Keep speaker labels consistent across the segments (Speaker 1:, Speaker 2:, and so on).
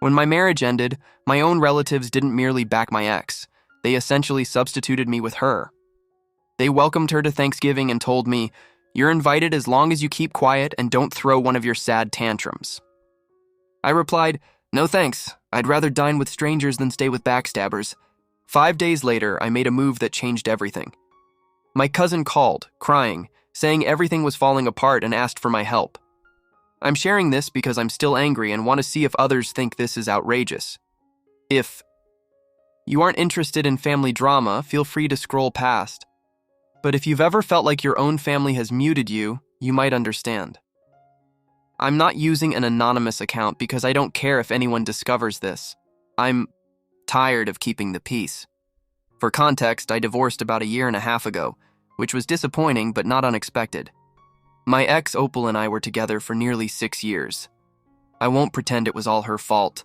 Speaker 1: When my marriage ended, my own relatives didn't merely back my ex, they essentially substituted me with her. They welcomed her to Thanksgiving and told me, "You're invited as long as you keep quiet and don't throw one of your sad tantrums." I replied, "No thanks, I'd rather dine with strangers than stay with backstabbers." 5 days later, I made a move that changed everything. My cousin called, crying, saying everything was falling apart and asked for my help. I'm sharing this because I'm still angry and want to see if others think this is outrageous. If you aren't interested in family drama, feel free to scroll past. But if you've ever felt like your own family has muted you, you might understand. I'm not using an anonymous account because I don't care if anyone discovers this. I'm tired of keeping the peace. For context, I divorced about 1.5 years ago, which was disappointing but not unexpected. My ex Opal and I were together for nearly 6 years. I won't pretend it was all her fault.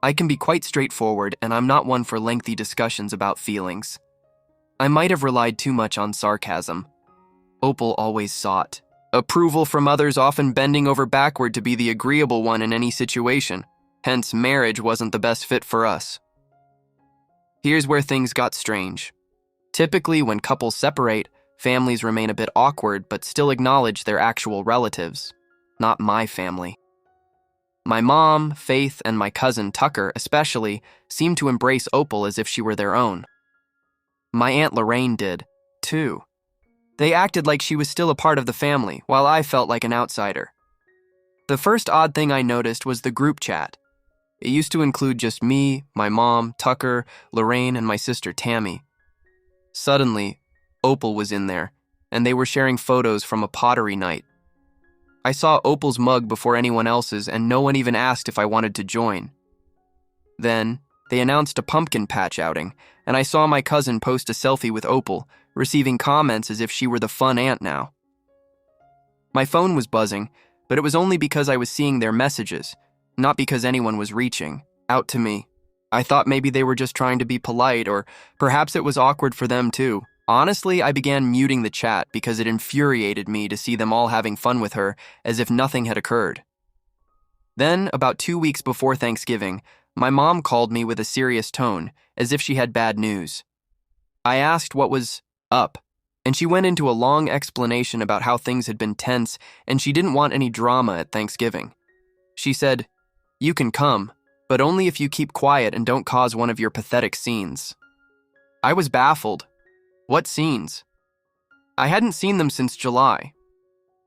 Speaker 1: I can be quite straightforward, and I'm not one for lengthy discussions about feelings. I might have relied too much on sarcasm. Opal always sought approval from others, often bending over backward to be the agreeable one in any situation. Hence, marriage wasn't the best fit for us. Here's where things got strange. Typically, when couples separate, families remain a bit awkward but still acknowledge their actual relatives. Not my family. My mom, Faith, and my cousin Tucker especially seemed to embrace Opal as if she were their own. My Aunt Lorraine did, too. They acted like she was still a part of the family, while I felt like an outsider. The first odd thing I noticed was the group chat. It used to include just me, my mom, Tucker, Lorraine, and my sister Tammy. Suddenly, Opal was in there, and they were sharing photos from a pottery night. I saw Opal's mug before anyone else's, and no one even asked if I wanted to join. Then, they announced a pumpkin patch outing, and I saw my cousin post a selfie with Opal, receiving comments as if she were the fun aunt now. My phone was buzzing, but it was only because I was seeing their messages, not because anyone was reaching out to me. I thought maybe they were just trying to be polite, or perhaps it was awkward for them too. Honestly, I began muting the chat because it infuriated me to see them all having fun with her as if nothing had occurred. Then, about 2 weeks before Thanksgiving, my mom called me with a serious tone, as if she had bad news. I asked what was up, and she went into a long explanation about how things had been tense and she didn't want any drama at Thanksgiving. She said, "You can come, but only if you keep quiet and don't cause one of your pathetic scenes." I was baffled. What scenes? I hadn't seen them since July.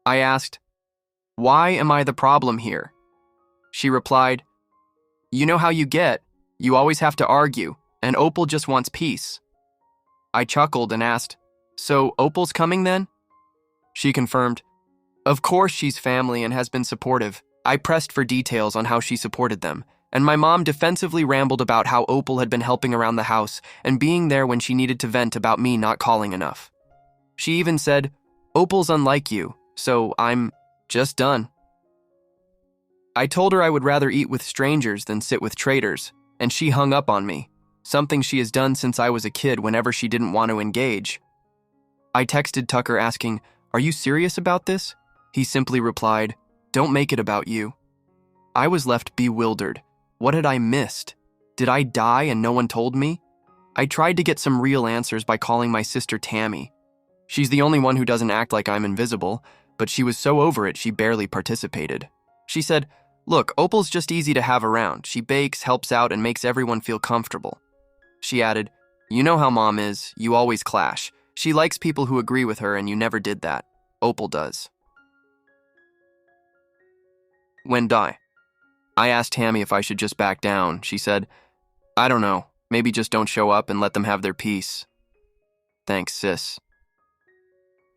Speaker 1: I asked, "Why am I the problem here?" She replied, "You know how you get. You always have to argue, and Opal just wants peace." I chuckled and asked, "So Opal's coming then?" She confirmed, "Of course she's family and has been supportive." I pressed for details on how she supported them, and my mom defensively rambled about how Opal had been helping around the house and being there when she needed to vent about me not calling enough. She even said, "Opal's unlike you, so I'm just done." I told her I would rather eat with strangers than sit with traitors, and she hung up on me, something she has done since I was a kid whenever she didn't want to engage. I texted Tucker asking, "Are you serious about this?" He simply replied, "Don't make it about you." I was left bewildered. What had I missed? Did I die and no one told me? I tried to get some real answers by calling my sister Tammy. She's the only one who doesn't act like I'm invisible, but she was so over it she barely participated. She said, "Look, Opal's just easy to have around. She bakes, helps out, and makes everyone feel comfortable." She added, "You know how Mom is. You always clash. She likes people who agree with her, and you never did that. Opal does." When die? I asked Tammy if I should just back down. She said, "I don't know. Maybe just don't show up and let them have their peace." Thanks, sis.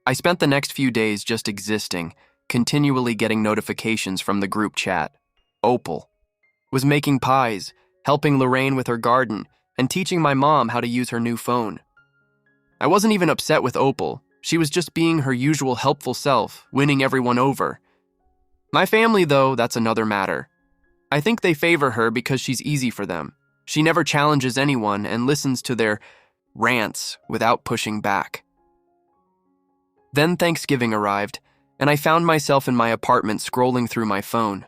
Speaker 1: I spent the next few days just existing, continually getting notifications from the group chat. Opal was making pies, helping Lorraine with her garden, and teaching my mom how to use her new phone. I wasn't even upset with Opal. She was just being her usual helpful self, winning everyone over. My family, though, that's another matter. I think they favor her because she's easy for them. She never challenges anyone and listens to their rants without pushing back. Then Thanksgiving arrived, and I found myself in my apartment scrolling through my phone.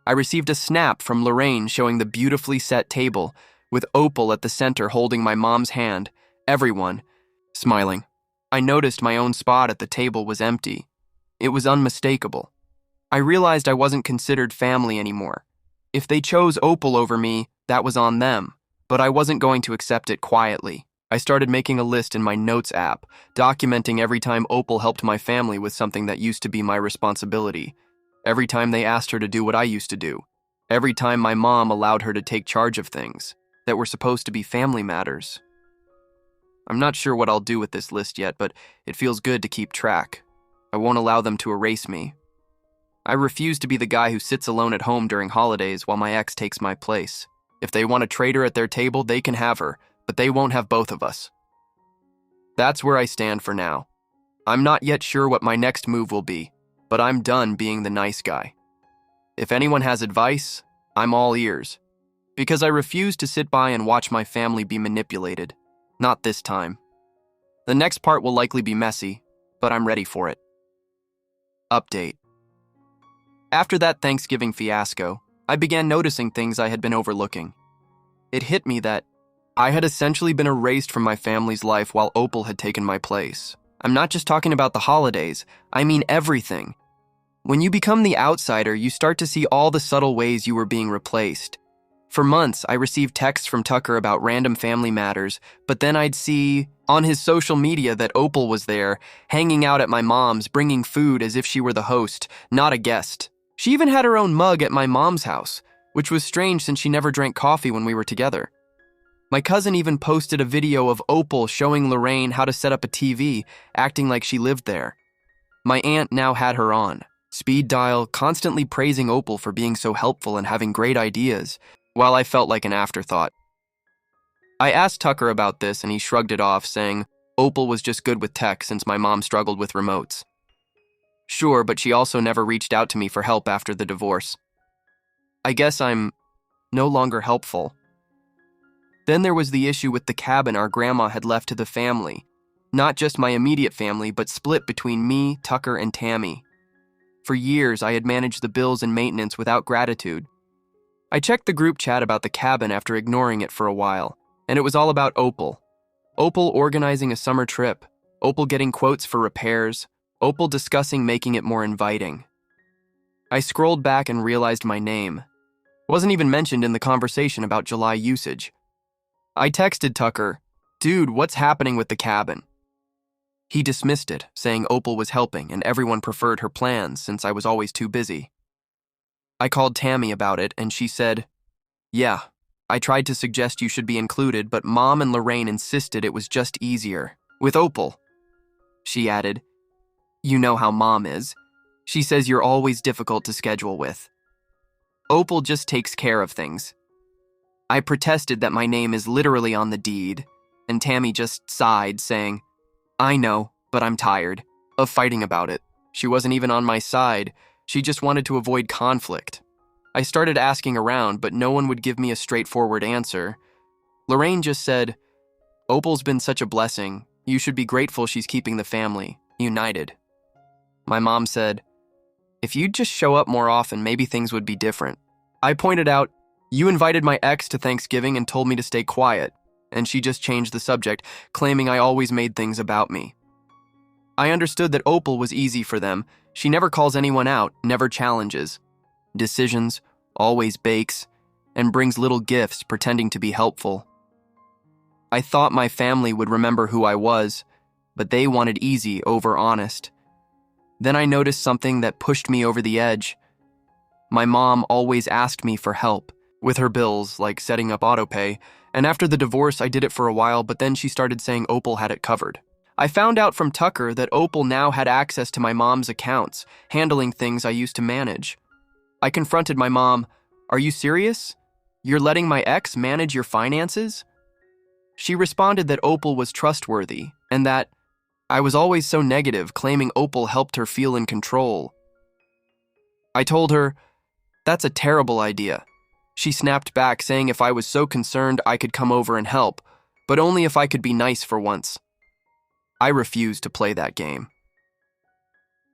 Speaker 1: I received a snap from Lorraine showing the beautifully set table, with Opal at the center holding my mom's hand, everyone smiling. I noticed my own spot at the table was empty. It was unmistakable. I realized I wasn't considered family anymore. If they chose Opal over me, that was on them, but I wasn't going to accept it quietly. I started making a list in my notes app, documenting every time Opal helped my family with something that used to be my responsibility. Every time they asked her to do what I used to do. Every time my mom allowed her to take charge of things that were supposed to be family matters. I'm not sure what I'll do with this list yet, but it feels good to keep track. I won't allow them to erase me. I refuse to be the guy who sits alone at home during holidays while my ex takes my place. If they want a traitor at their table, they can have her, but they won't have both of us. That's where I stand for now. I'm not yet sure what my next move will be, but I'm done being the nice guy. If anyone has advice, I'm all ears. Because I refuse to sit by and watch my family be manipulated. Not this time. The next part will likely be messy, but I'm ready for it. Update. After that Thanksgiving fiasco, I began noticing things I had been overlooking. It hit me that I had essentially been erased from my family's life while Opal had taken my place. I'm not just talking about the holidays, I mean everything. When you become the outsider, you start to see all the subtle ways you were being replaced. For months, I received texts from Tucker about random family matters, but then I'd see on his social media that Opal was there, hanging out at my mom's, bringing food as if she were the host, not a guest. She even had her own mug at my mom's house, which was strange since she never drank coffee when we were together. My cousin even posted a video of Opal showing Lorraine how to set up a TV, acting like she lived there. My aunt now had her on speed dial, constantly praising Opal for being so helpful and having great ideas, while I felt like an afterthought. I asked Tucker about this and he shrugged it off, saying Opal was just good with tech since my mom struggled with remotes. Sure, but she also never reached out to me for help after the divorce. I guess I'm no longer helpful. Then there was the issue with the cabin our grandma had left to the family. Not just my immediate family, but split between me, Tucker, and Tammy. For years, I had managed the bills and maintenance without gratitude. I checked the group chat about the cabin after ignoring it for a while, and it was all about Opal. Opal organizing a summer trip, Opal getting quotes for repairs, Opal discussing making it more inviting. I scrolled back and realized my name wasn't even mentioned in the conversation about July usage. I texted Tucker, "Dude, what's happening with the cabin?" He dismissed it, saying Opal was helping and everyone preferred her plans since I was always too busy. I called Tammy about it and she said, "Yeah, I tried to suggest you should be included, but Mom and Lorraine insisted it was just easier with Opal." She added, "You know how Mom is. She says you're always difficult to schedule with. Opal just takes care of things." I protested that my name is literally on the deed, and Tammy just sighed, saying, "I know, but I'm tired of fighting about it." She wasn't even on my side. She just wanted to avoid conflict. I started asking around, but no one would give me a straightforward answer. Lorraine just said, "Opal's been such a blessing. You should be grateful she's keeping the family united." My mom said, "If you'd just show up more often, maybe things would be different." I pointed out, "You invited my ex to Thanksgiving and told me to stay quiet," and she just changed the subject, claiming I always made things about me. I understood that Opal was easy for them. She never calls anyone out, never challenges decisions, always bakes, and brings little gifts pretending to be helpful. I thought my family would remember who I was, but they wanted easy over honest. Then I noticed something that pushed me over the edge. My mom always asked me for help with her bills, like setting up autopay, and after the divorce I did it for a while, but then she started saying Opal had it covered. I found out from Tucker that Opal now had access to my mom's accounts, handling things I used to manage. I confronted my mom, "Are you serious? You're letting my ex manage your finances?" She responded that Opal was trustworthy, and that I was always so negative, claiming Opal helped her feel in control. I told her, "That's a terrible idea." She snapped back, saying if I was so concerned I could come over and help, but only if I could be nice for once. I refused to play that game.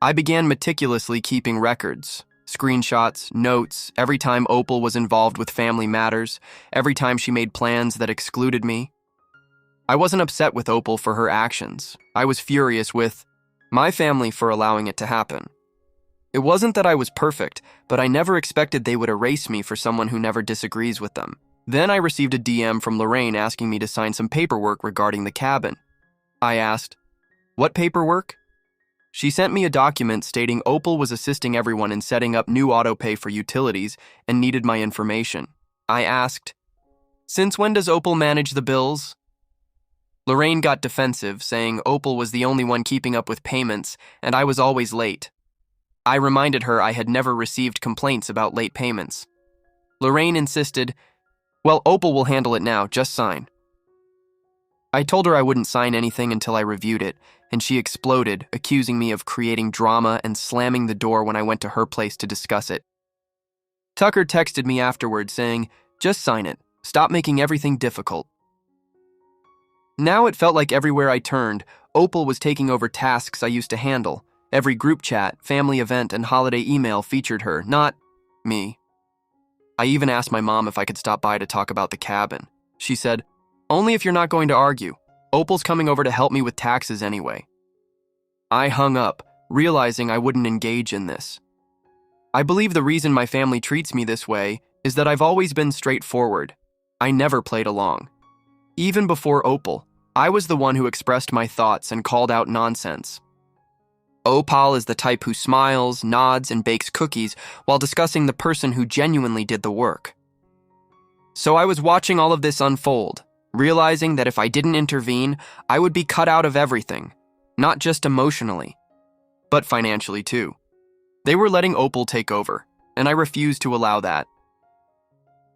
Speaker 1: I began meticulously keeping records, Screenshots, notes, every time Opal was involved with family matters, every time she made plans that excluded me. I wasn't upset with Opal for her actions. I was furious with my family for allowing it to happen. It wasn't that I was perfect, but I never expected they would erase me for someone who never disagrees with them. Then I received a DM from Lorraine asking me to sign some paperwork regarding the cabin. I asked, "What paperwork?" She sent me a document stating Opal was assisting everyone in setting up new autopay for utilities and needed my information. I asked, "Since when does Opal manage the bills?" Lorraine got defensive, saying Opal was the only one keeping up with payments and I was always late. I reminded her I had never received complaints about late payments. Lorraine insisted, "Well, Opal will handle it now, just sign." I told her I wouldn't sign anything until I reviewed it, and she exploded, accusing me of creating drama and slamming the door when I went to her place to discuss it. Tucker texted me afterward saying, "Just sign it. Stop making everything difficult." Now it felt like everywhere I turned, Opal was taking over tasks I used to handle. Every group chat, family event, and holiday email featured her, not me. I even asked my mom if I could stop by to talk about the cabin. She said, "Only if you're not going to argue. Opal's coming over to help me with taxes anyway." I hung up, realizing I wouldn't engage in this. I believe the reason my family treats me this way is that I've always been straightforward. I never played along. Even before Opal, I was the one who expressed my thoughts and called out nonsense. Opal is the type who smiles, nods, and bakes cookies while discussing the person who genuinely did the work. So I was watching all of this unfold, realizing that if I didn't intervene, I would be cut out of everything, not just emotionally, but financially too. They were letting Opal take over, and I refused to allow that.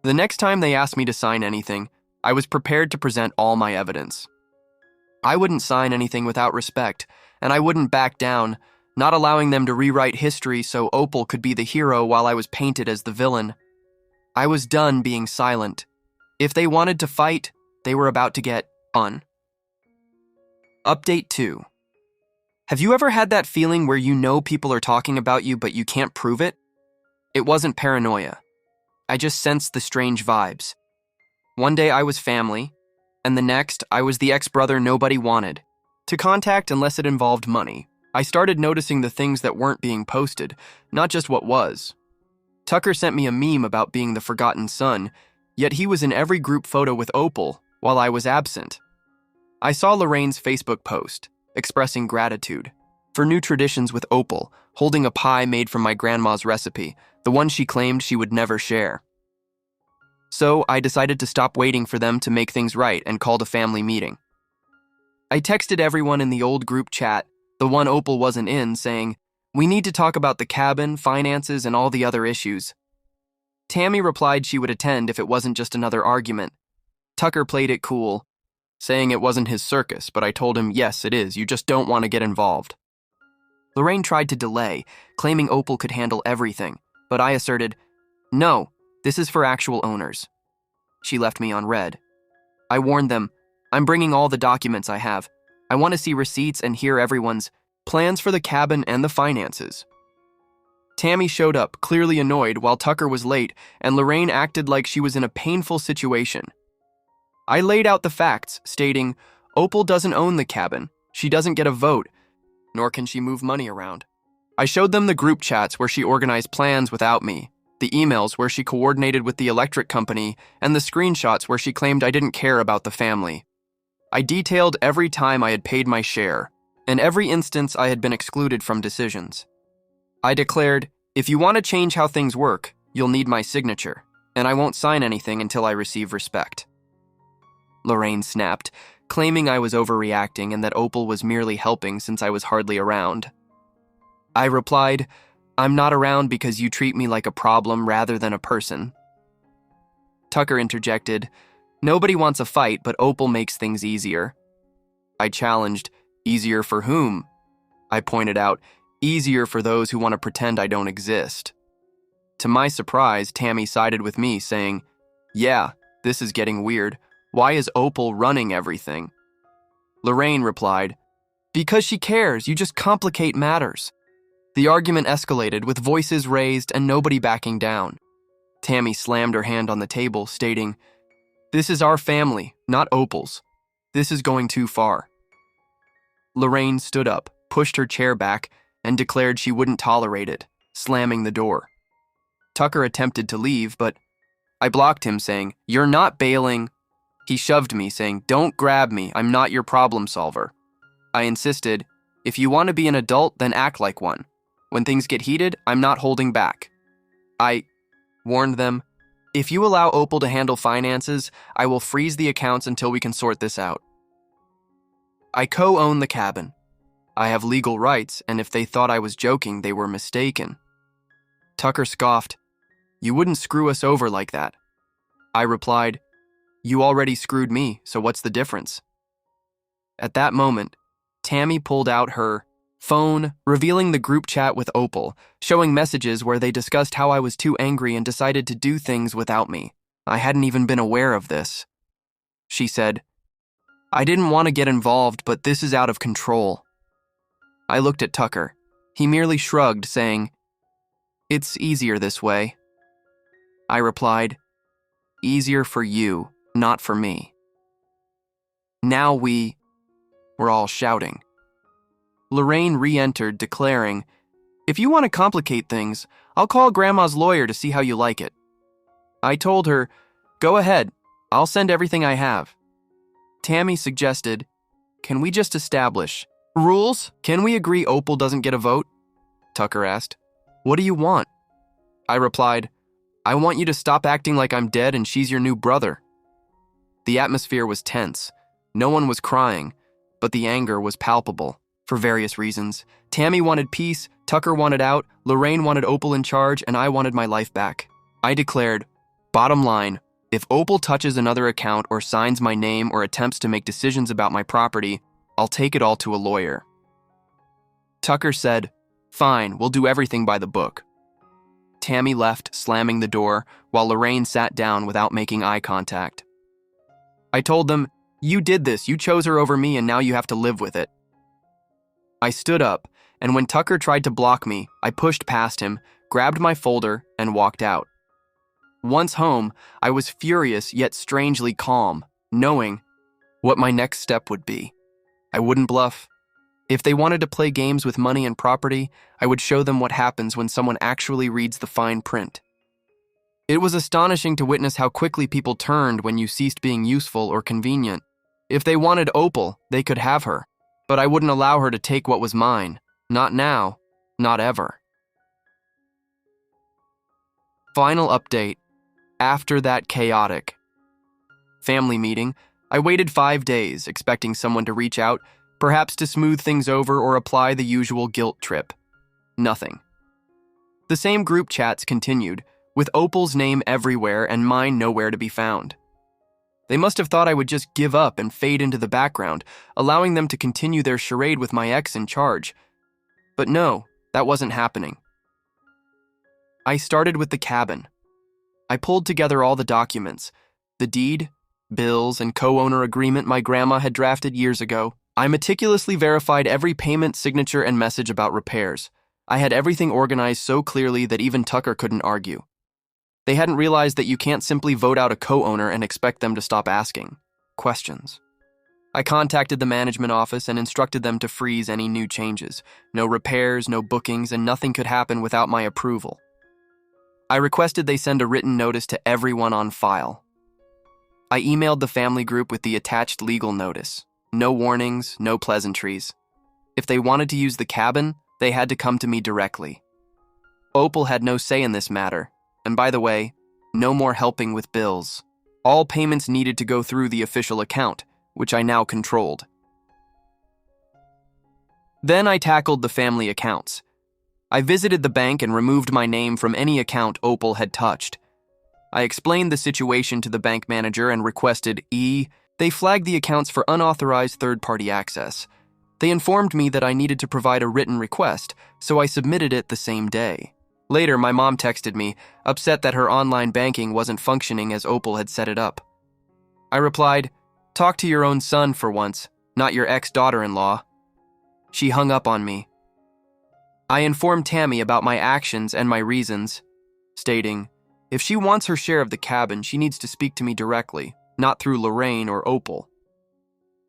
Speaker 1: The next time they asked me to sign anything, I was prepared to present all my evidence. I wouldn't sign anything without respect, and I wouldn't back down, not allowing them to rewrite history so Opal could be the hero while I was painted as the villain. I was done being silent. If they wanted to fight, they were about to get on. Update 2. Have you ever had that feeling where you know people are talking about you but you can't prove it? It wasn't paranoia. I just sensed the strange vibes. One day I was family, and the next I was the ex-brother nobody wanted to contact unless it involved money. I started noticing the things that weren't being posted, not just what was. Tucker sent me a meme about being the forgotten son, yet he was in every group photo with Opal while I was absent. I saw Lorraine's Facebook post, expressing gratitude for new traditions with Opal, holding a pie made from my grandma's recipe, the one she claimed she would never share. So I decided to stop waiting for them to make things right and called a family meeting. I texted everyone in the old group chat, the one Opal wasn't in, saying, "We need to talk about the cabin, finances, and all the other issues." Tammy replied she would attend if it wasn't just another argument. Tucker played it cool, saying it wasn't his circus, but I told him, "Yes, it is, you just don't want to get involved." Lorraine tried to delay, claiming Opal could handle everything, but I asserted, "No, this is for actual owners." She left me on red. I warned them, "I'm bringing all the documents I have. I want to see receipts and hear everyone's plans for the cabin and the finances." Tammy showed up, clearly annoyed, while Tucker was late, and Lorraine acted like she was in a painful situation. I laid out the facts, stating, Opal doesn't own the cabin, she doesn't get a vote, nor can she move money around. I showed them the group chats where she organized plans without me, the emails where she coordinated with the electric company, and the screenshots where she claimed I didn't care about the family. I detailed every time I had paid my share, and every instance I had been excluded from decisions. I declared, "If you want to change how things work, you'll need my signature, and I won't sign anything until I receive respect." Lorraine snapped, claiming I was overreacting and that Opal was merely helping since I was hardly around. I replied, "I'm not around because you treat me like a problem rather than a person." Tucker interjected, "Nobody wants a fight, but Opal makes things easier." I challenged, "Easier for whom?" I pointed out, "Easier for those who want to pretend I don't exist." To my surprise, Tammy sided with me, saying, "Yeah, this is getting weird. Why is Opal running everything?" Lorraine replied, "Because she cares, you just complicate matters." The argument escalated with voices raised and nobody backing down. Tammy slammed her hand on the table, stating, "This is our family, not Opal's. This is going too far." Lorraine stood up, pushed her chair back, and declared she wouldn't tolerate it, slamming the door. Tucker attempted to leave, but I blocked him, saying, "You're not bailing." He shoved me, saying, "Don't grab me, I'm not your problem solver." I insisted, "If you want to be an adult, then act like one. When things get heated, I'm not holding back." I warned them, "If you allow Opal to handle finances, I will freeze the accounts until we can sort this out. I co-own the cabin. I have legal rights, and if they thought I was joking, they were mistaken." Tucker scoffed, "You wouldn't screw us over like that." I replied, "You already screwed me, so what's the difference?" At that moment, Tammy pulled out her phone, revealing the group chat with Opal, showing messages where they discussed how I was too angry and decided to do things without me. I hadn't even been aware of this. She said, "I didn't want to get involved, but this is out of control." I looked at Tucker. He merely shrugged, saying, "It's easier this way." I replied, "Easier for you, not for me." Now we were all shouting. Lorraine re-entered, declaring, "If you want to complicate things, I'll call Grandma's lawyer to see how you like it." I told her, "Go ahead, I'll send everything I have." Tammy suggested, "Can we just establish rules? Can we agree Opal doesn't get a vote?" Tucker asked, "What do you want?" I replied, "I want you to stop acting like I'm dead and she's your new brother." The atmosphere was tense. No one was crying, but the anger was palpable. For various reasons. Tammy wanted peace, Tucker wanted out, Lorraine wanted Opal in charge, and I wanted my life back. I declared, "Bottom line, if Opal touches another account or signs my name or attempts to make decisions about my property, I'll take it all to a lawyer." Tucker said, "Fine, we'll do everything by the book." Tammy left, slamming the door, while Lorraine sat down without making eye contact. I told them, "You did this, you chose her over me, and now you have to live with it." I stood up, and when Tucker tried to block me, I pushed past him, grabbed my folder, and walked out. Once home, I was furious yet strangely calm, knowing what my next step would be. I wouldn't bluff. If they wanted to play games with money and property, I would show them what happens when someone actually reads the fine print. It was astonishing to witness how quickly people turned when you ceased being useful or convenient. If they wanted Opal, they could have her. But I wouldn't allow her to take what was mine. Not now, not ever. Final update. After that chaotic family meeting, I waited 5 days, expecting someone to reach out, perhaps to smooth things over or apply the usual guilt trip. Nothing. The same group chats continued, with Opal's name everywhere and mine nowhere to be found. They must have thought I would just give up and fade into the background, allowing them to continue their charade with my ex in charge. But no, that wasn't happening. I started with the cabin. I pulled together all the documents, the deed, bills, and co-owner agreement my grandma had drafted years ago. I meticulously verified every payment, signature, and message about repairs. I had everything organized so clearly that even Tucker couldn't argue. They hadn't realized that you can't simply vote out a co-owner and expect them to stop asking questions. I contacted the management office and instructed them to freeze any new changes. No repairs, no bookings, and nothing could happen without my approval. I requested they send a written notice to everyone on file. I emailed the family group with the attached legal notice. No warnings, no pleasantries. If they wanted to use the cabin, they had to come to me directly. Opal had no say in this matter. And by the way, no more helping with bills. All payments needed to go through the official account, which I now controlled. Then I tackled the family accounts. I visited the bank and removed my name from any account Opal had touched. I explained the situation to the bank manager and requested They flagged the accounts for unauthorized third-party access. They informed me that I needed to provide a written request, so I submitted it the same day. Later, my mom texted me, upset that her online banking wasn't functioning as Opal had set it up. I replied, "Talk to your own son for once, not your ex-daughter-in-law." She hung up on me. I informed Tammy about my actions and my reasons, stating, if she wants her share of the cabin, she needs to speak to me directly, not through Lorraine or Opal.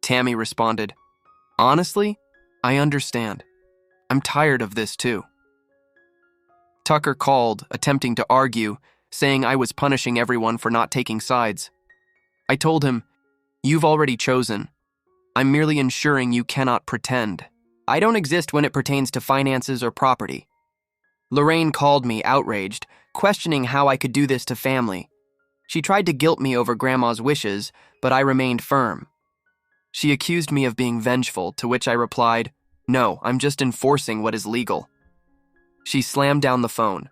Speaker 1: Tammy responded, honestly, I understand. I'm tired of this too. Tucker called, attempting to argue, saying I was punishing everyone for not taking sides. I told him, you've already chosen. I'm merely ensuring you cannot pretend. I don't exist when it pertains to finances or property. Lorraine called me, outraged, questioning how I could do this to family. She tried to guilt me over Grandma's wishes, but I remained firm. She accused me of being vengeful, to which I replied, no, I'm just enforcing what is legal. She slammed down the phone.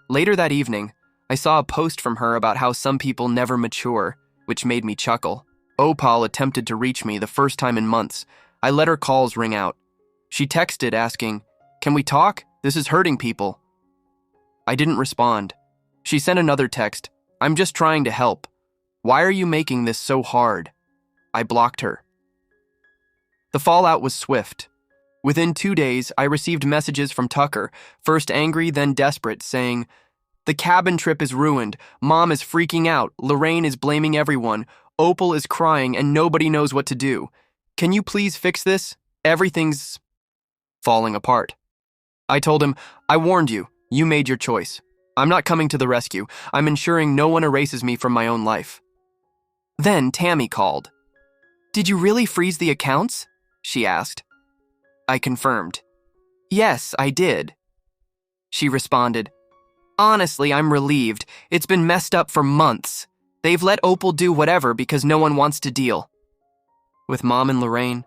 Speaker 1: Later that evening, I saw a post from her about how some people never mature, which made me chuckle. Opal attempted to reach me the first time in months. I let her calls ring out. She texted asking, can we talk? This is hurting people. I didn't respond. She sent another text, I'm just trying to help. Why are you making this so hard? I blocked her. The fallout was swift. Within 2 days, I received messages from Tucker, first angry, then desperate, saying, the cabin trip is ruined, Mom is freaking out, Lorraine is blaming everyone, Opal is crying, and nobody knows what to do. Can you please fix this? Everything's falling apart. I told him, I warned you, you made your choice. I'm not coming to the rescue. I'm ensuring no one erases me from my own life. Then Tammy called. Did you really freeze the accounts? She asked. I confirmed. Yes, I did. She responded, honestly, I'm relieved. It's been messed up for months. They've let Opal do whatever because no one wants to deal. With Mom and Lorraine?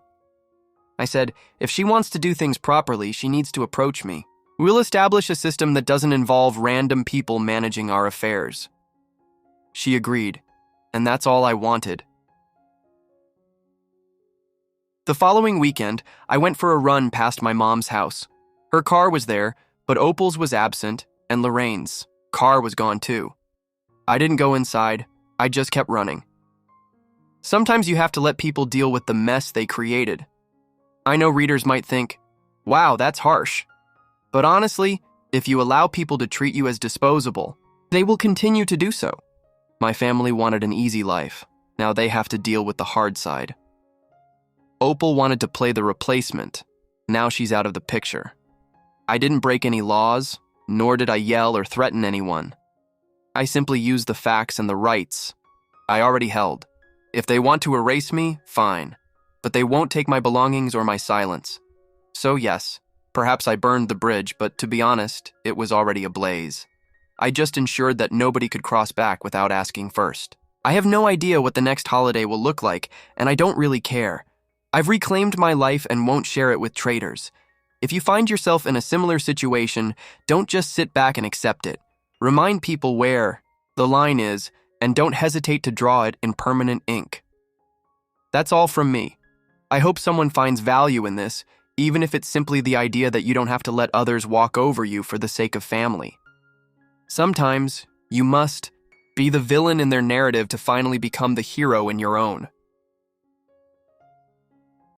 Speaker 1: I said, if she wants to do things properly, she needs to approach me. We'll establish a system that doesn't involve random people managing our affairs. She agreed, and that's all I wanted. The following weekend, I went for a run past my mom's house. Her car was there, but Opal's was absent, and Lorraine's car was gone too. I didn't go inside, I just kept running. Sometimes you have to let people deal with the mess they created. I know readers might think, wow, that's harsh. But honestly, if you allow people to treat you as disposable, they will continue to do so. My family wanted an easy life. Now they have to deal with the hard side. Opal wanted to play the replacement. Now she's out of the picture. I didn't break any laws, nor did I yell or threaten anyone. I simply used the facts and the rights I already held. If they want to erase me, fine. But they won't take my belongings or my silence. So yes, perhaps I burned the bridge, but to be honest, it was already ablaze. I just ensured that nobody could cross back without asking first. I have no idea what the next holiday will look like, and I don't really care. I've reclaimed my life and won't share it with traitors. If you find yourself in a similar situation, don't just sit back and accept it. Remind people where the line is, and don't hesitate to draw it in permanent ink. That's all from me. I hope someone finds value in this, even if it's simply the idea that you don't have to let others walk over you for the sake of family. Sometimes, you must be the villain in their narrative to finally become the hero in your own.